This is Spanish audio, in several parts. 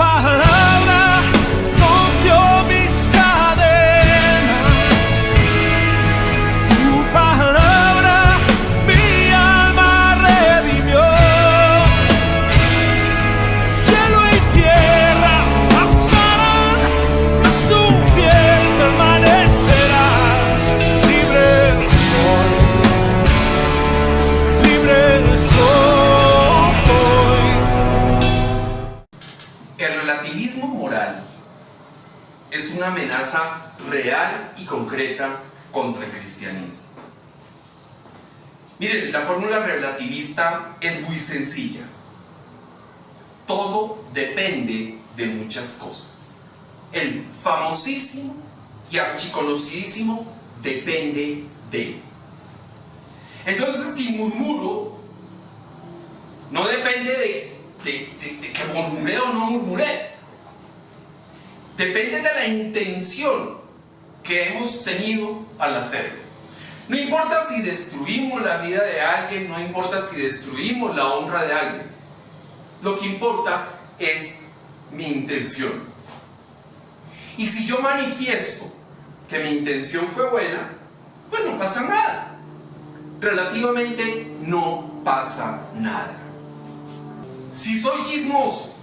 palabra rompió mis cadenas. Tu palabra mi alma redimió. Cielo y tierra pasarán, mas tú fiel permanecerás. Libre soy, libre soy. El relativismo moral es una amenaza real y concreta contra el cristianismo. Miren, la fórmula relativista es muy sencilla. Todo depende de muchas cosas. El famosísimo y archiconocidísimo depende de. Entonces, si murmuro, no depende de que murmuré o no murmuré. Depende de la intención que hemos tenido al hacerlo. No importa si destruimos la vida de alguien, no importa si destruimos la honra de alguien. Lo que importa es mi intención. Y si yo manifiesto que mi intención fue buena, pues no pasa nada. Relativamente no pasa nada. Si soy chismoso,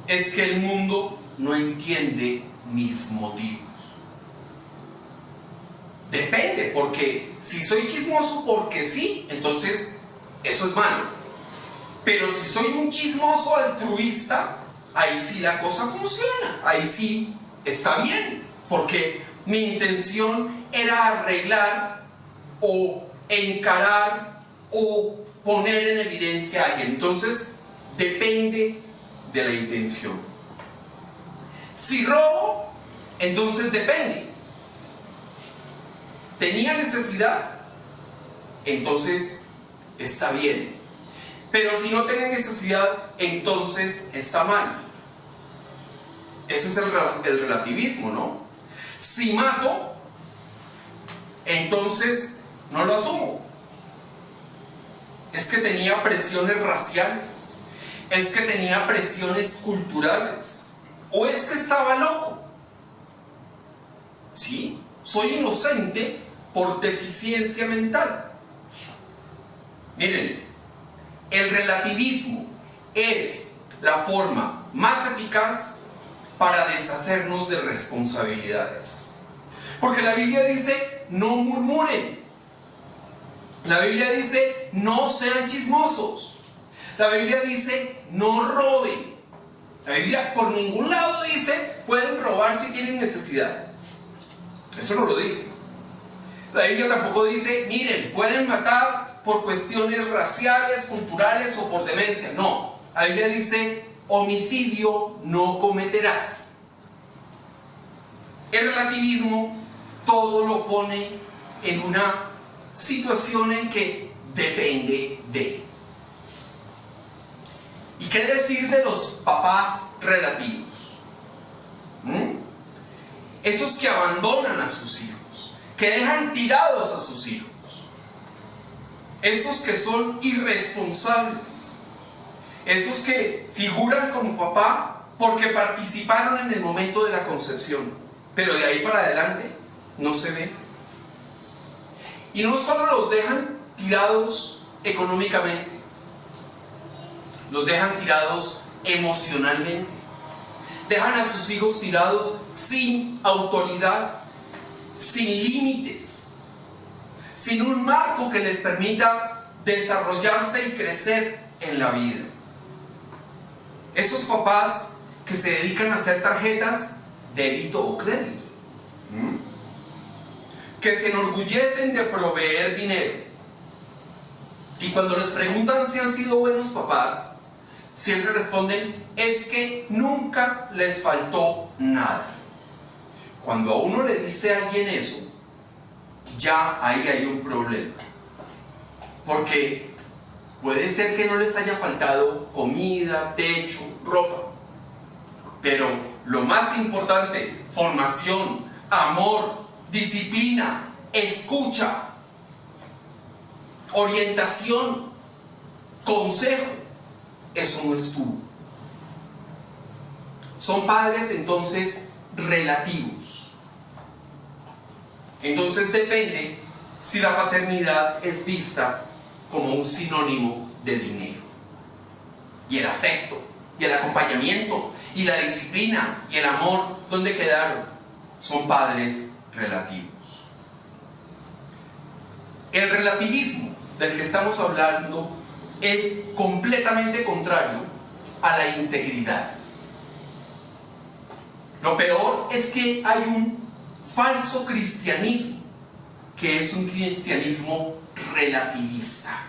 es que el mundo no entiende mis motivos. Depende, porque si soy chismoso porque sí, entonces eso es malo. Pero si soy un chismoso altruista, ahí sí la cosa funciona, ahí sí está bien, porque mi intención era arreglar o encarar o poner en evidencia a alguien. Entonces depende de la intención. Si robo, entonces depende. ¿Tenía necesidad? Entonces está bien. Pero si no tenía necesidad, entonces está mal. Ese es el relativismo, ¿no? Si mato, entonces no lo asumo. Es que tenía presiones raciales, es que tenía presiones culturales, o es que estaba loco. Sí, soy inocente por deficiencia mental. Miren, el relativismo es la forma más eficaz para deshacernos de responsabilidades. Porque la Biblia dice, no murmuren. La Biblia dice, no sean chismosos. La Biblia dice, no roben. La Biblia por ningún lado dice, pueden robar si tienen necesidad. Eso no lo dice. La Biblia tampoco dice, miren, pueden matar por cuestiones raciales, culturales o por demencia. No. La Biblia dice, homicidio no cometerás. El relativismo todo lo pone en una situación en que depende de. ¿Y qué decir de los papás relativos? Esos que abandonan a sus hijos, que dejan tirados a sus hijos, esos que son irresponsables, esos que figuran como papá porque participaron en el momento de la concepción, pero de ahí para adelante no se ve. Y no solo los dejan tirados económicamente, los dejan tirados emocionalmente, dejan a sus hijos tirados sin autoridad, sin límites, sin un marco que les permita desarrollarse y crecer en la vida. Esos papás que se dedican a hacer tarjetas, débito o crédito, que se enorgullecen de proveer dinero, y cuando les preguntan si han sido buenos papás, siempre responden, es que nunca les faltó nada. Cuando a uno le dice a alguien eso, ya ahí hay un problema, porque puede ser que no les haya faltado comida, techo, ropa, pero lo más importante, formación, amor, disciplina, escucha, orientación, consejo, eso no estuvo. Son padres entonces relativos. Entonces depende si la paternidad es vista como un sinónimo de dinero. Y el afecto, y el acompañamiento, y la disciplina, y el amor, ¿dónde quedaron? Son padres relativos. El relativismo del que estamos hablando es completamente contrario a la integridad. Lo peor es que hay un falso cristianismo que es un cristianismo relativista.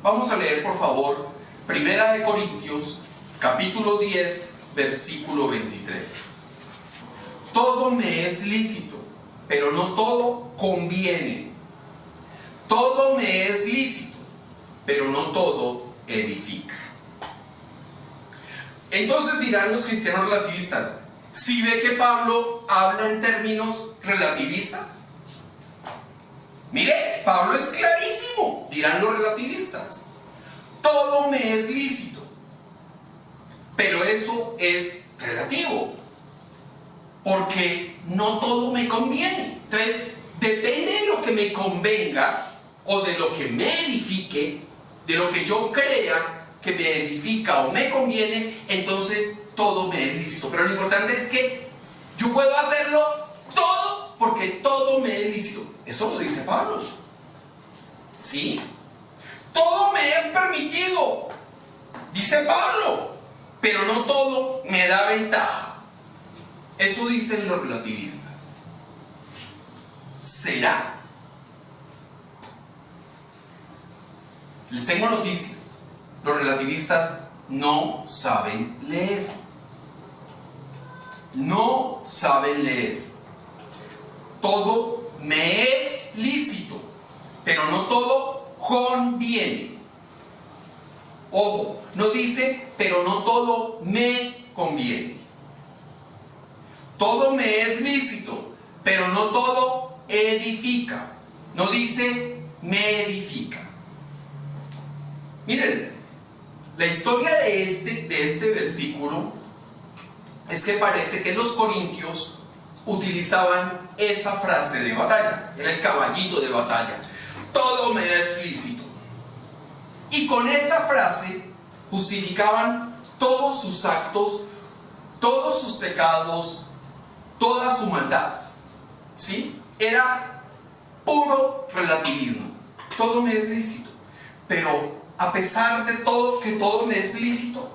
Vamos a leer, por favor, 1 Corintios, capítulo 10, versículo 23. Todo me es lícito, pero no todo conviene. Todo me es lícito, pero no todo edifica. Entonces dirán los cristianos relativistas, ¿sí ve que Pablo habla en términos relativistas? Mire, Pablo es clarísimo, dirán los relativistas. Todo me es lícito, pero eso es relativo, porque no todo me conviene. Entonces, depende de lo que me convenga o de lo que me edifique, de lo que yo crea que me edifica o me conviene, entonces todo me es lícito. Pero lo importante es que yo puedo hacerlo todo porque todo me es lícito. Eso lo dice Pablo. ¿Sí? Todo me es permitido, dice Pablo, pero no todo me da ventaja. Eso dicen los relativistas. ¿Será? Les tengo noticias. Los relativistas no saben leer. No saben leer. Todo me es lícito, pero no todo conviene. Ojo, no dice, pero no todo me conviene. Todo me es lícito, pero no todo edifica. No dice, me edifica. Miren, la historia de este versículo es que parece que los corintios utilizaban esa frase de batalla. Era el caballito de batalla. Todo me es lícito. Y con esa frase justificaban todos sus actos, todos sus pecados, toda su maldad. ¿Sí? Era puro relativismo. Todo me es lícito. Pero a pesar de todo, que todo me es lícito,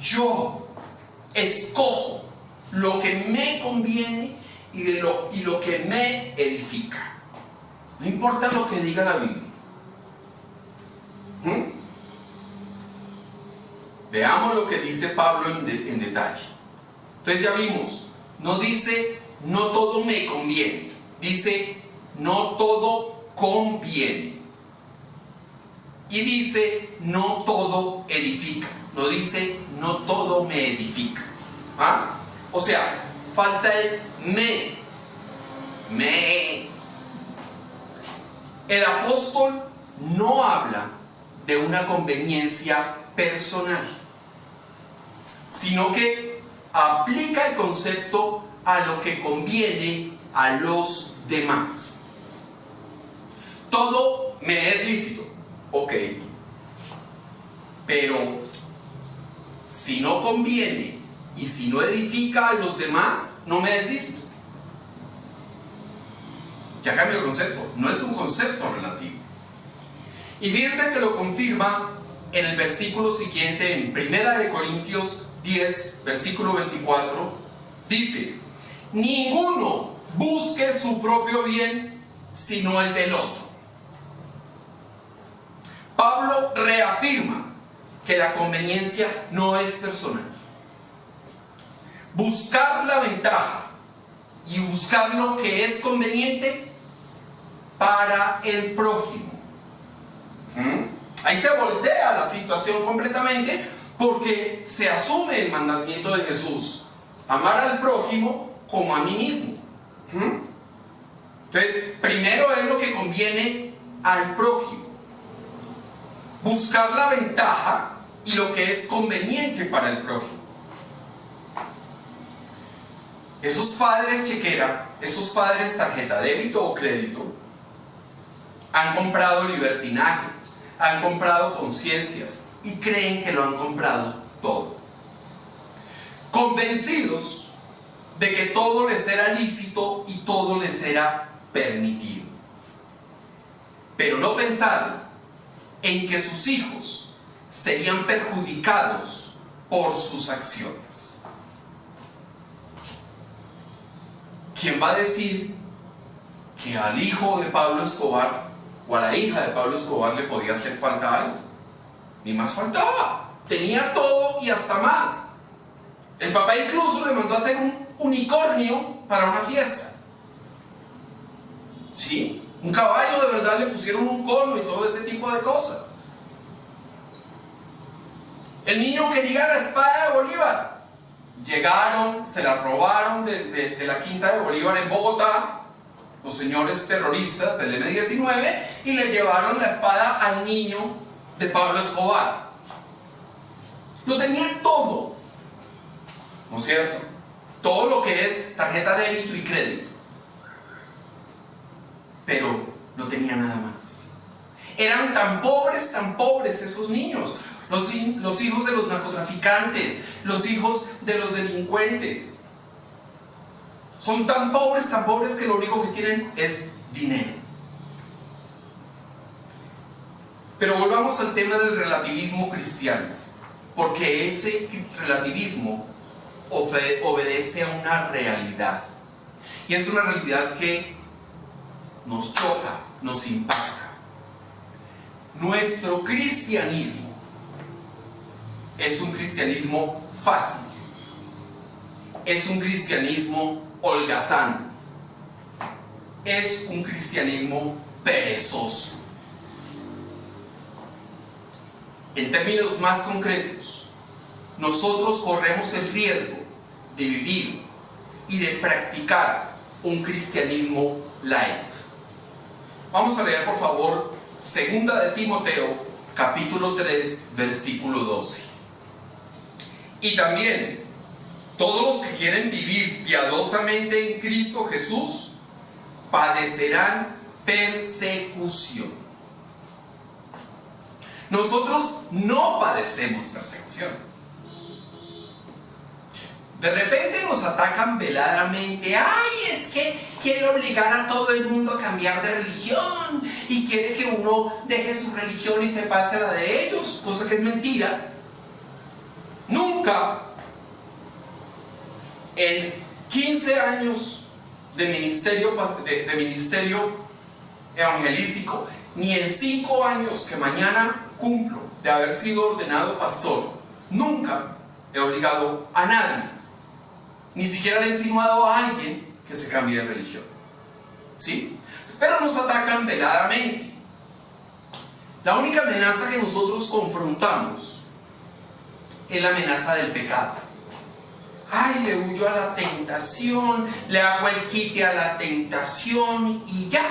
yo escojo lo que me conviene y lo que me edifica. No importa lo que diga la Biblia. Veamos lo que dice Pablo en detalle. Entonces ya vimos, no dice no todo me conviene, dice no todo conviene. Y dice no todo edifica, no dice no todo me edifica. ¿Ah? O sea, falta el me. El apóstol no habla de una conveniencia personal, sino que aplica el concepto a lo que conviene a los demás. Todo me es lícito, ok, pero si no conviene y si no edifica a los demás, no me es lícito. Ya cambia el concepto, no es un concepto relativo. Y fíjense que lo confirma en el versículo siguiente, en 1 Corintios 10, versículo 24, dice: ninguno busque su propio bien, sino el del otro. Pablo reafirma que la conveniencia no es personal. Buscar la ventaja y buscar lo que es conveniente para el prójimo. Ahí se voltea la situación completamente, porque se asume el mandamiento de Jesús: amar al prójimo como a mí mismo. Entonces, primero es lo que conviene al prójimo. Buscar la ventaja y lo que es conveniente para el prójimo. Esos padres chequera, esos padres tarjeta débito o crédito, han comprado libertinaje, han comprado conciencias y creen que lo han comprado todo. Convencidos de que todo les era lícito y todo les era permitido. Pero no pensaron en que sus hijos serían perjudicados por sus acciones. ¿Quién va a decir que al hijo de Pablo Escobar o a la hija de Pablo Escobar le podía hacer falta algo? Ni más faltaba. Tenía todo y hasta más. El papá incluso le mandó a hacer un unicornio para una fiesta. ¿Sí? Un caballo de verdad, le pusieron un cono y todo ese tipo de cosas. El niño quería la espada de Bolívar. Llegaron, se la robaron de la quinta de Bolívar en Bogotá, los señores terroristas del M-19, y le llevaron la espada al niño de Pablo Escobar. Lo tenía todo, ¿no es cierto? Todo lo que es tarjeta débito y crédito. Pero no tenía nada más. Eran tan pobres esos niños. Los hijos de los narcotraficantes, los hijos de los delincuentes. Son tan pobres que lo único que tienen es dinero. Pero volvamos al tema del relativismo cristiano, porque ese relativismo obedece a una realidad. Y es una realidad que nos choca, nos impacta. Nuestro cristianismo es un cristianismo fácil, es un cristianismo holgazán, es un cristianismo perezoso. En términos más concretos, nosotros corremos el riesgo de vivir y de practicar un cristianismo light. Vamos a leer por favor 2 de Timoteo capítulo 3 versículo 12. Y también todos los que quieren vivir piadosamente en Cristo Jesús padecerán persecución. Nosotros no padecemos persecución. De repente nos atacan veladamente. ¡Ay, es que quiere obligar a todo el mundo a cambiar de religión! Y quiere que uno deje su religión y se pase a la de ellos. Cosa que es mentira. Nunca en 15 años de ministerio evangelístico, ni en 5 años que mañana cumplo de haber sido ordenado pastor, nunca he obligado a nadie, ni siquiera le he insinuado a alguien que se cambie de religión. ¿Sí? Pero nos atacan veladamente. La única amenaza que nosotros confrontamos es la amenaza del pecado. Ay, le huyo a la tentación, le hago el quite a la tentación y ya.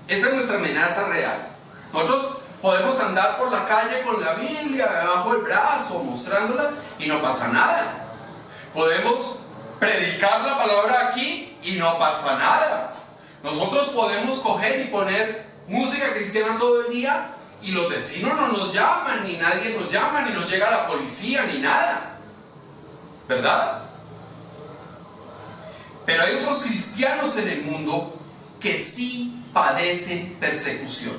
Esa es nuestra amenaza real. Nosotros podemos andar por la calle con la Biblia debajo del brazo, mostrándola, y no pasa nada. Podemos predicar la palabra aquí y no pasa nada. Nosotros podemos coger y poner música cristiana todo el día y los vecinos no nos llaman, ni nadie nos llama, ni nos llega la policía, ni nada. ¿Verdad? Pero hay otros cristianos en el mundo que sí padecen persecución.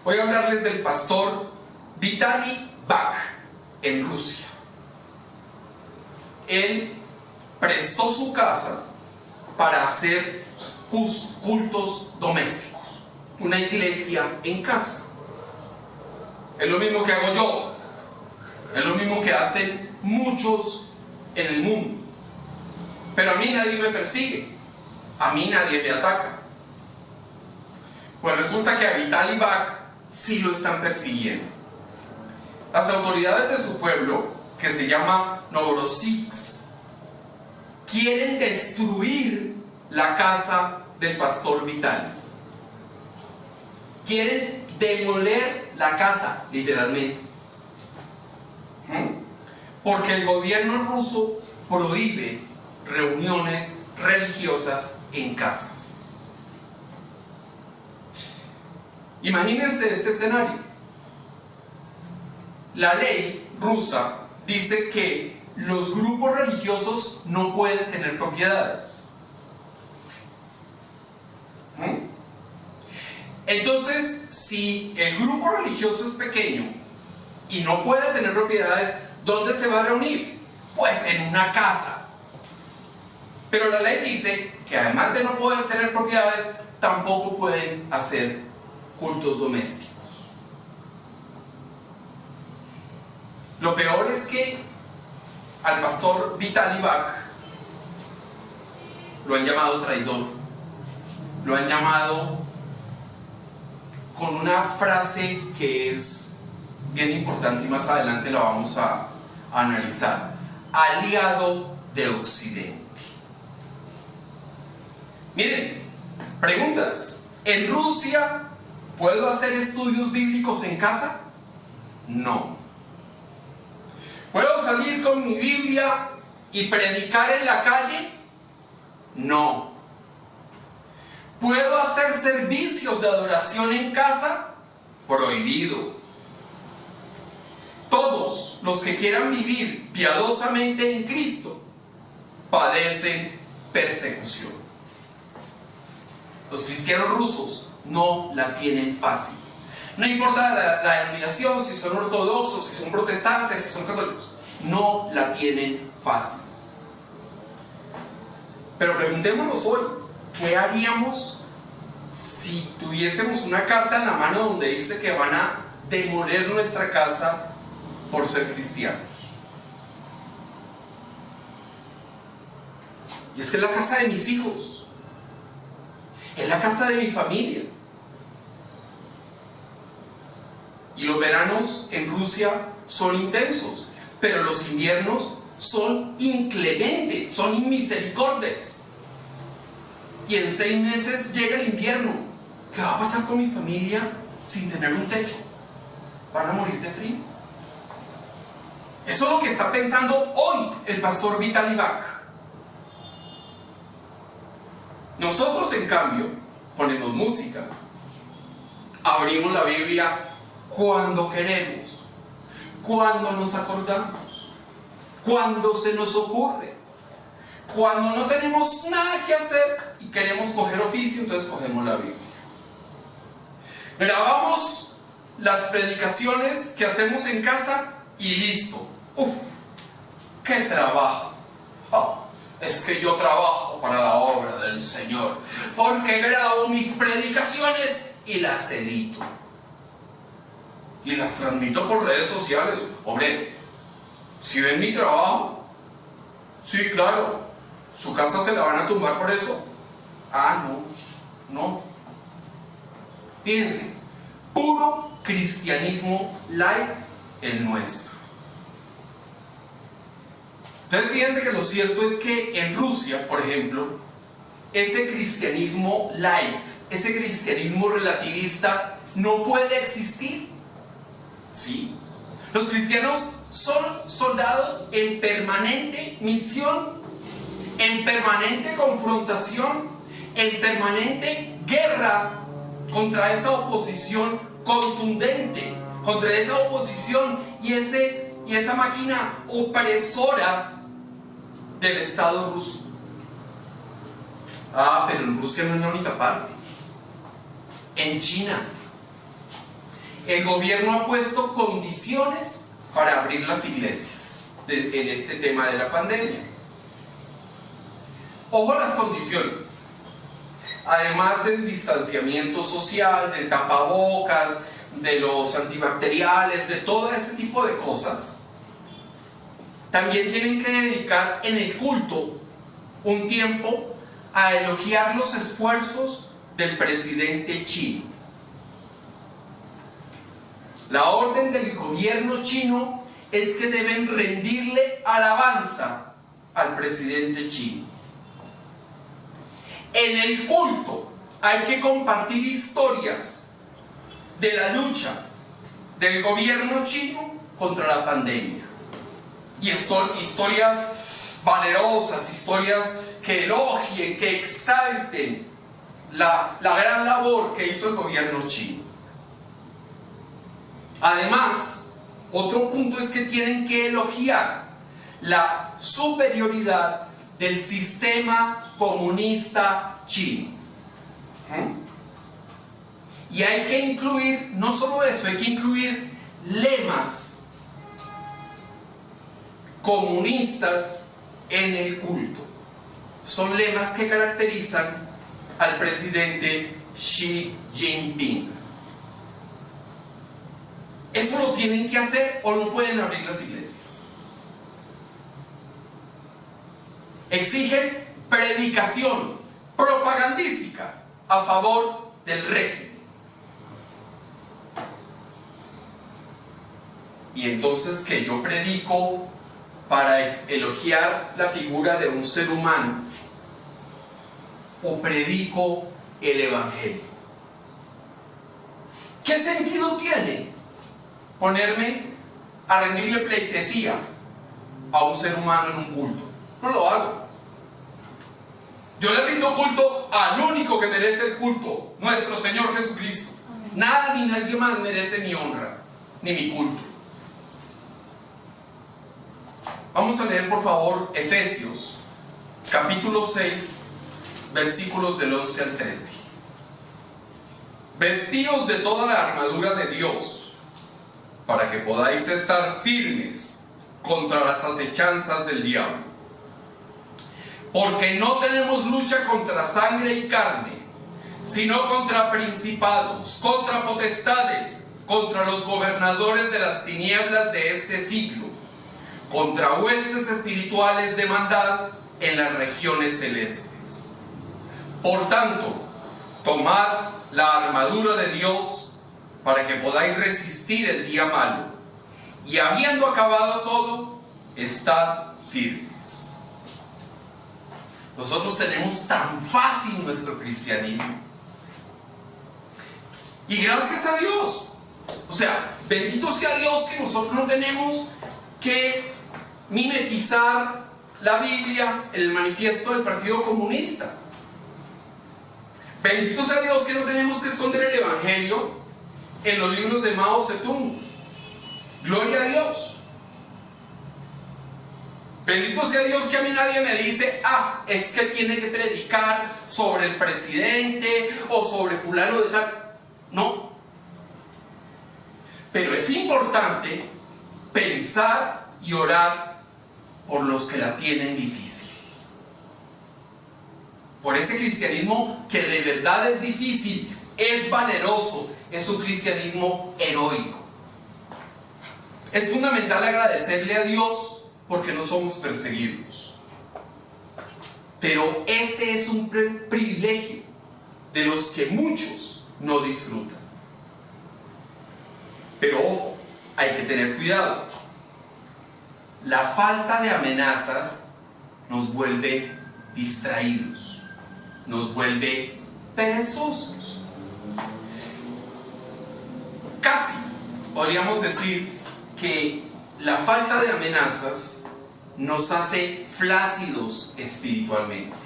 Voy a hablarles del pastor Vitaly Bach en Rusia. Él prestó su casa para hacer cultos domésticos, una iglesia en casa. Es lo mismo que hago yo, es lo mismo que hacen muchos en el mundo. Pero a mí nadie me persigue, a mí nadie me ataca. Pues resulta que a Vitaly Bach sí lo están persiguiendo. Las autoridades de su pueblo, que se llama Novorossiysk, quieren destruir la casa del pastor Vitaly. Quieren demoler la casa, literalmente. porque el gobierno ruso prohíbe reuniones religiosas en casas. Imagínense este escenario. La ley rusa dice que los grupos religiosos no pueden tener propiedades. Entonces, si el grupo religioso es pequeño y no puede tener propiedades, ¿dónde se va a reunir? Pues en una casa. Pero la ley dice que además de no poder tener propiedades, tampoco pueden hacer cultos domésticos. Lo peor es que al pastor Vitaly Bak lo han llamado traidor, lo han llamado con una frase que es bien importante y más adelante la vamos a analizar: aliado de Occidente. Miren, preguntas. ¿En Rusia puedo hacer estudios bíblicos en casa? No. ¿Puedo salir con mi Biblia y predicar en la calle? No. ¿Puedo hacer servicios de adoración en casa? Prohibido. Todos los que quieran vivir piadosamente en Cristo padecen persecución. Los cristianos rusos no la tienen fácil. No importa la denominación, si son ortodoxos, si son protestantes, si son católicos, no la tienen fácil. Pero preguntémonos hoy, ¿qué haríamos si tuviésemos una carta en la mano donde dice que van a demoler nuestra casa por ser cristianos? Y es que es la casa de mis hijos, es la casa de mi familia. Y los veranos en Rusia son intensos, pero los inviernos son inclementes, son inmisericordes. Y en 6 meses llega el invierno. ¿Qué va a pasar con mi familia sin tener un techo? ¿Van a morir de frío? Eso es lo que está pensando hoy el pastor Vitaly Bak. Nosotros, en cambio, ponemos música, abrimos la Biblia cuando queremos, cuando nos acordamos, cuando se nos ocurre, cuando no tenemos nada que hacer y queremos coger oficio, entonces cogemos la Biblia. Grabamos las predicaciones que hacemos en casa y listo. ¡Uf! ¡Qué trabajo! Oh, es que yo trabajo para la obra del Señor, porque grabo mis predicaciones y las edito y las transmito por redes sociales. Hombre, ¿si ven mi trabajo? Sí, claro. ¿Su casa se la van a tumbar por eso? Ah, no. Fíjense, puro cristianismo light el nuestro. Entonces fíjense que lo cierto es que en Rusia, por ejemplo, ese cristianismo light, ese cristianismo relativista no puede existir. ¿Sí? Los cristianos son soldados en permanente misión, en permanente confrontación, en permanente guerra contra esa oposición contundente, contra esa oposición y esa máquina opresora del Estado ruso. Ah, pero en Rusia no es la única parte. En China, el gobierno ha puesto condiciones para abrir las iglesias en este tema de la pandemia. Ojo a las condiciones. Además del distanciamiento social, del tapabocas, de los antibacteriales, de todo ese tipo de cosas, también tienen que dedicar en el culto un tiempo a elogiar los esfuerzos del presidente chino. La orden del gobierno chino es que deben rendirle alabanza al presidente chino. En el culto hay que compartir historias de la lucha del gobierno chino contra la pandemia. y historias valerosas, historias que elogien, que exalten la gran labor que hizo el gobierno chino. Además, otro punto es que tienen que elogiar la superioridad del sistema comunista chino. Y hay que incluir, no solo eso, hay que incluir lemas comunistas en el culto. Son lemas que caracterizan al presidente Xi Jinping. Eso lo tienen que hacer o no pueden abrir las iglesias. Exigen predicación propagandística a favor del régimen. Y entonces, que yo predico para elogiar la figura de un ser humano o predico el evangelio. ¿Qué sentido tiene ponerme a rendirle pleitesía a un ser humano en un culto? No lo hago. Yo le rindo culto al único que merece el culto, nuestro Señor Jesucristo. Nada ni nadie más merece mi honra ni mi culto. Vamos a leer, por favor, Efesios capítulo 6, versículos del 11 al 13. Vestíos de toda la armadura de Dios, para que podáis estar firmes contra las acechanzas del diablo. Porque no tenemos lucha contra sangre y carne, sino contra principados, contra potestades, contra los gobernadores de las tinieblas de este siglo, contra huestes espirituales de maldad en las regiones celestes. Por tanto, tomad la armadura de Dios para que podáis resistir el día malo, y habiendo acabado todo, estad firmes. Nosotros tenemos tan fácil nuestro cristianismo, y gracias a Dios, o sea, bendito sea Dios que nosotros no tenemos que mimetizar la Biblia en el manifiesto del Partido Comunista. Bendito sea Dios que no tenemos que esconder el Evangelio en los libros de Mao Zedong. Gloria a Dios. Bendito sea Dios que a mí nadie me dice, es que tiene que predicar sobre el presidente o sobre fulano de tal. No. Pero es importante pensar y orar por los que la tienen difícil. Por ese cristianismo que de verdad es difícil, es valeroso, es un cristianismo heroico. Es fundamental agradecerle a Dios porque no somos perseguidos. Pero ese es un privilegio de los que muchos no disfrutan. Pero ojo, hay que tener cuidado. La falta de amenazas nos vuelve distraídos, nos vuelve perezosos. Casi podríamos decir que la falta de amenazas nos hace flácidos espiritualmente.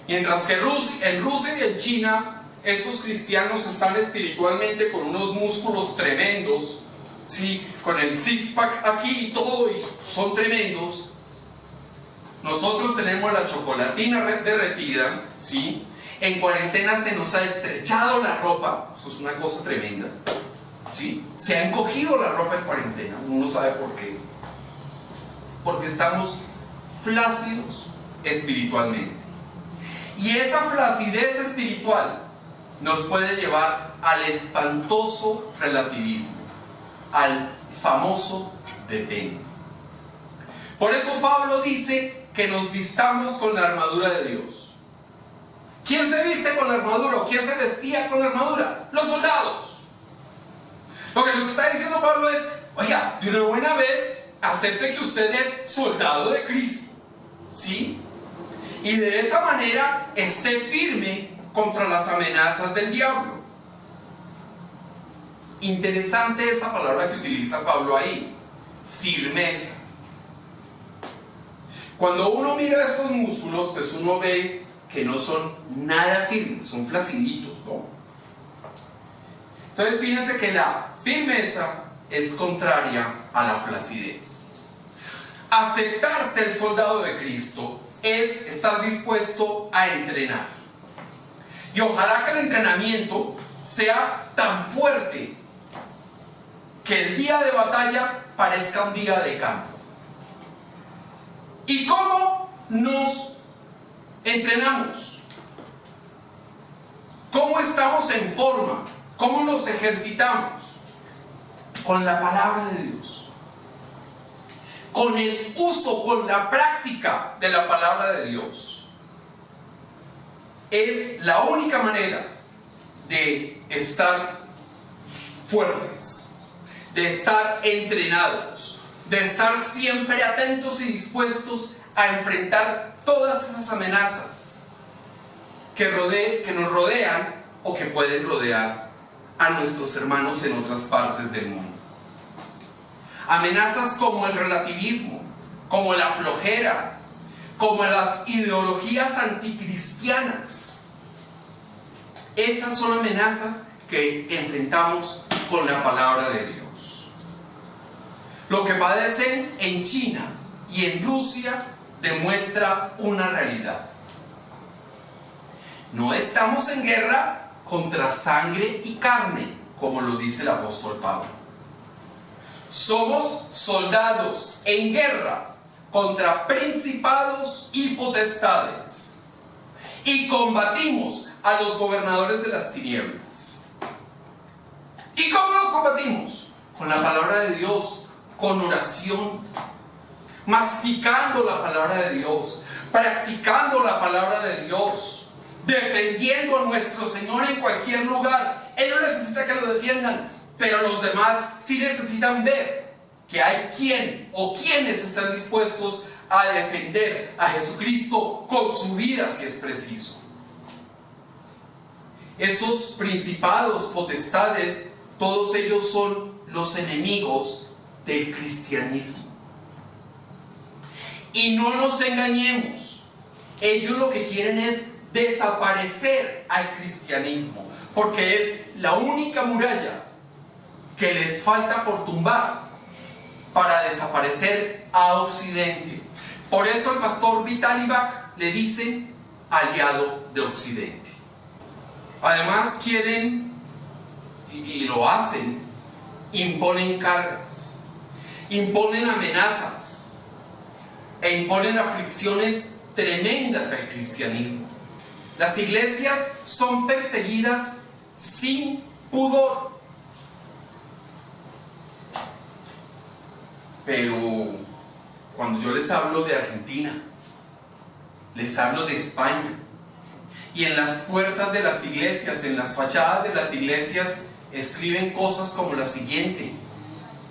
Mientras que en Rusia y en China, esos cristianos están espiritualmente con unos músculos tremendos, ¿sí? Con el six-pack aquí y todo, y son tremendos. Nosotros tenemos la chocolatina derretida, ¿sí? En cuarentena se nos ha estrechado la ropa, eso es una cosa tremenda, ¿sí? Se ha encogido la ropa en cuarentena, uno no sabe por qué. Porque estamos flácidos espiritualmente. Y esa flacidez espiritual nos puede llevar al espantoso relativismo, al famoso depende. Por eso Pablo dice que nos vistamos con la armadura de Dios. ¿Quién se viste con la armadura o quién se vestía con la armadura? Los soldados. Lo que nos está diciendo Pablo es, oiga, de una buena vez acepte que usted es soldado de Cristo, ¿sí? Y de esa manera esté firme contra las amenazas del diablo. Interesante esa palabra que utiliza Pablo ahí, firmeza. Cuando uno mira estos músculos, pues uno ve que no son nada firmes, son flaciditos, ¿no? Entonces fíjense que la firmeza es contraria a la flacidez. Aceptar ser soldado de Cristo es estar dispuesto a entrenar. Y ojalá que el entrenamiento sea tan fuerte que el día de batalla parezca un día de campo. ¿Y cómo nos entrenamos? ¿Cómo estamos en forma? ¿Cómo nos ejercitamos? Con la palabra de Dios. Con el uso, con la práctica de la palabra de Dios. Es la única manera de estar fuertes, de estar entrenados, de estar siempre atentos y dispuestos a enfrentar todas esas amenazas que nos rodean o que pueden rodear a nuestros hermanos en otras partes del mundo. Amenazas como el relativismo, como la flojera, como las ideologías anticristianas. Esas son amenazas que enfrentamos con la palabra de Dios. Lo que padecen en China y en Rusia demuestra una realidad. No estamos en guerra contra sangre y carne, como lo dice el apóstol Pablo. Somos soldados en guerra contra principados y potestades, y combatimos a los gobernadores de las tinieblas. ¿Y cómo los combatimos? Con la palabra de Dios, con oración, masticando la palabra de Dios, practicando la palabra de Dios, defendiendo a nuestro Señor en cualquier lugar. Él no necesita que lo defiendan, pero los demás sí necesitan ver que hay quien o quienes están dispuestos a defender a Jesucristo con su vida si es preciso. Esos principados, potestades, todos ellos son los enemigos del cristianismo. Y no nos engañemos, ellos lo que quieren es desaparecer al cristianismo, porque es la única muralla que les falta por tumbar para desaparecer a Occidente. Por eso el pastor Vitaly Bach le dice aliado de Occidente. Además quieren, y lo hacen, imponen cargas, imponen amenazas e imponen aflicciones tremendas al cristianismo. Las iglesias son perseguidas sin pudor. Pero cuando yo les hablo de Argentina, les hablo de España, y en las puertas de las iglesias, en las fachadas de las iglesias, escriben cosas como la siguiente: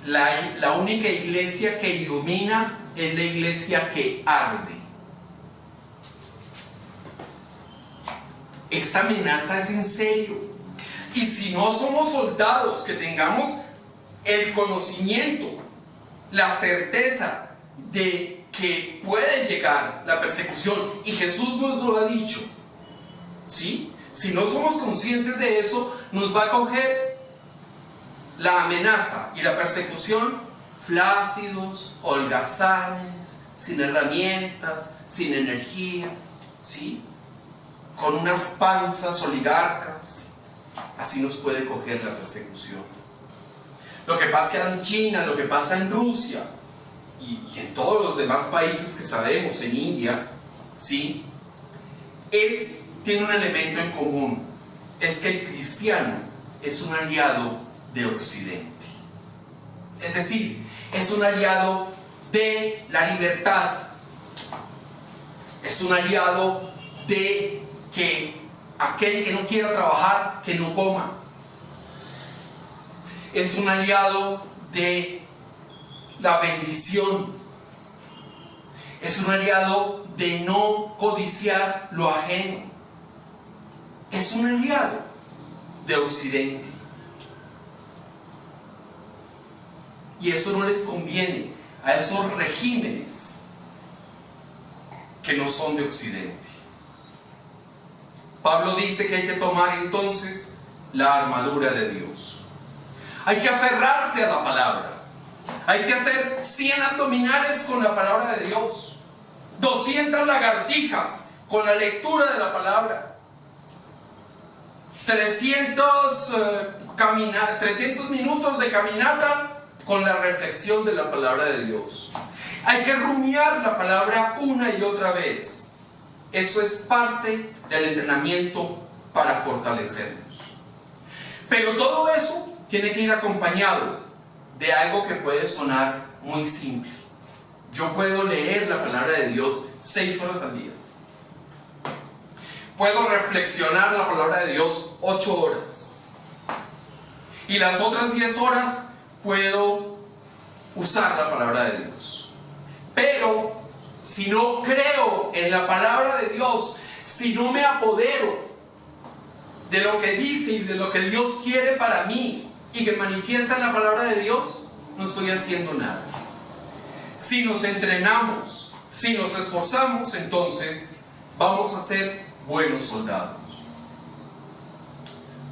la única iglesia que ilumina es la iglesia que arde. Esta amenaza es en serio. Y si no somos soldados que tengamos el conocimiento, la certeza de que puede llegar la persecución, y Jesús nos lo ha dicho, ¿sí? Si no somos conscientes de eso, nos va a coger la amenaza y la persecución flácidos, holgazanes, sin herramientas, sin energías, ¿sí? Con unas panzas oligarcas. Así nos puede coger la persecución. Lo que pasa en China, lo que pasa en Rusia y en todos los demás países que sabemos, en India, ¿sí? Tiene un elemento en común: es que el cristiano es un aliado de Occidente. Es decir, es un aliado de la libertad, es un aliado de que aquel que no quiera trabajar, que no coma. Es un aliado de la bendición. Es un aliado de no codiciar lo ajeno. Es un aliado de Occidente. Y eso no les conviene a esos regímenes que no son de Occidente. Pablo dice que hay que tomar entonces la armadura de Dios. Hay que aferrarse a la palabra. Hay que hacer 100 abdominales con la palabra de Dios, 200 lagartijas con la lectura de la palabra, 300 minutos de caminata con la reflexión de la palabra de Dios. Hay que rumiar la palabra una y otra vez. Eso es parte del entrenamiento para fortalecernos. Pero todo eso tiene que ir acompañado de algo que puede sonar muy simple. Yo puedo leer la palabra de Dios 6 horas al día. Puedo reflexionar la palabra de Dios 8 horas. Y las otras 10 horas puedo usar la palabra de Dios. Pero si no creo en la palabra de Dios, si no me apodero de lo que dice y de lo que Dios quiere para mí y que manifiesta en la palabra de Dios, no estoy haciendo nada. Si nos entrenamos, si nos esforzamos, entonces vamos a ser buenos soldados.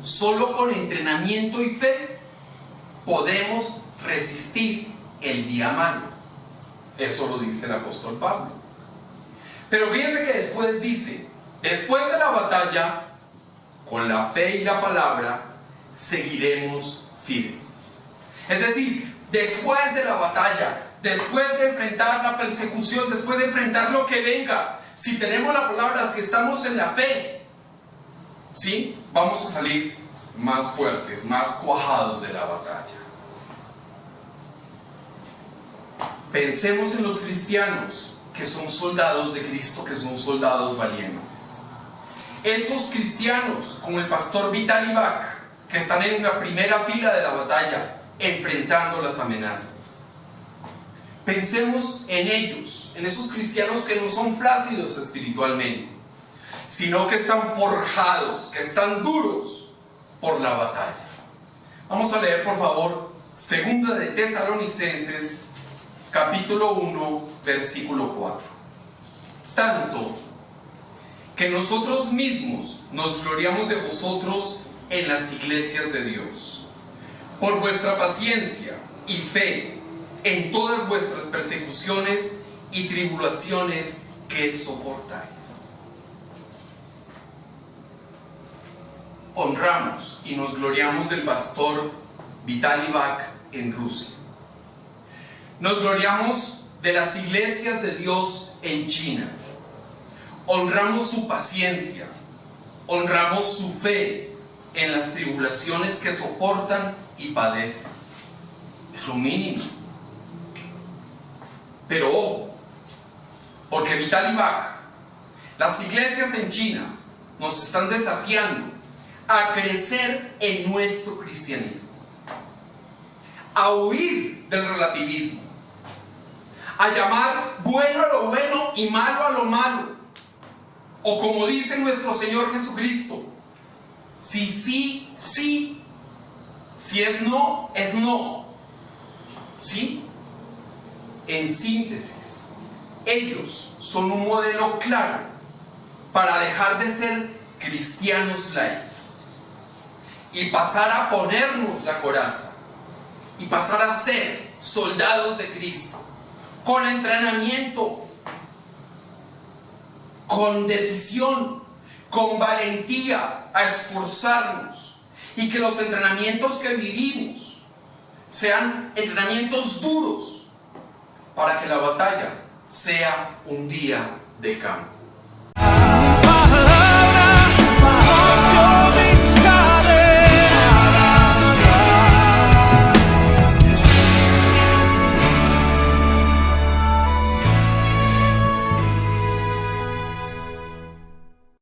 Solo con entrenamiento y fe podemos resistir el día malo. Eso lo dice el apóstol Pablo. Pero fíjense que después dice, después de la batalla, con la fe y la palabra, seguiremos firmes. Es decir, después de la batalla, después de enfrentar la persecución, después de enfrentar lo que venga, si tenemos la palabra, si estamos en la fe, ¿sí? Vamos a salir más fuertes, más cuajados de la batalla. Pensemos en los cristianos que son soldados de Cristo, que son soldados valientes. Esos cristianos, como el pastor Vitaly Bach, que están en la primera fila de la batalla, enfrentando las amenazas. Pensemos en ellos, en esos cristianos que no son flácidos espiritualmente, sino que están forjados, que están duros por la batalla. Vamos a leer, por favor, 2 de Tesalonicenses, capítulo 1, versículo 4. Tanto que nosotros mismos nos gloriamos de vosotros en las iglesias de Dios, por vuestra paciencia y fe en todas vuestras persecuciones y tribulaciones que soportáis. Honramos y nos gloriamos del pastor Vitaly Bach en Rusia. Nos gloriamos de las iglesias de Dios en China. Honramos su paciencia, honramos su fe en las tribulaciones que soportan y padecen. Es lo mínimo. Pero ojo, porque Vitaly Bach, las iglesias en China nos están desafiando a crecer en nuestro cristianismo, a huir del relativismo, a llamar bueno a lo bueno y malo a lo malo, o como dice nuestro Señor Jesucristo, si sí, sí, si es no, es no. ¿Sí? En síntesis, ellos son un modelo claro para dejar de ser cristianos laicos y pasar a ponernos la coraza y pasar a ser soldados de Cristo, con entrenamiento, con decisión, con valentía, a esforzarnos, y que los entrenamientos que vivimos sean entrenamientos duros para que la batalla sea un día de campo.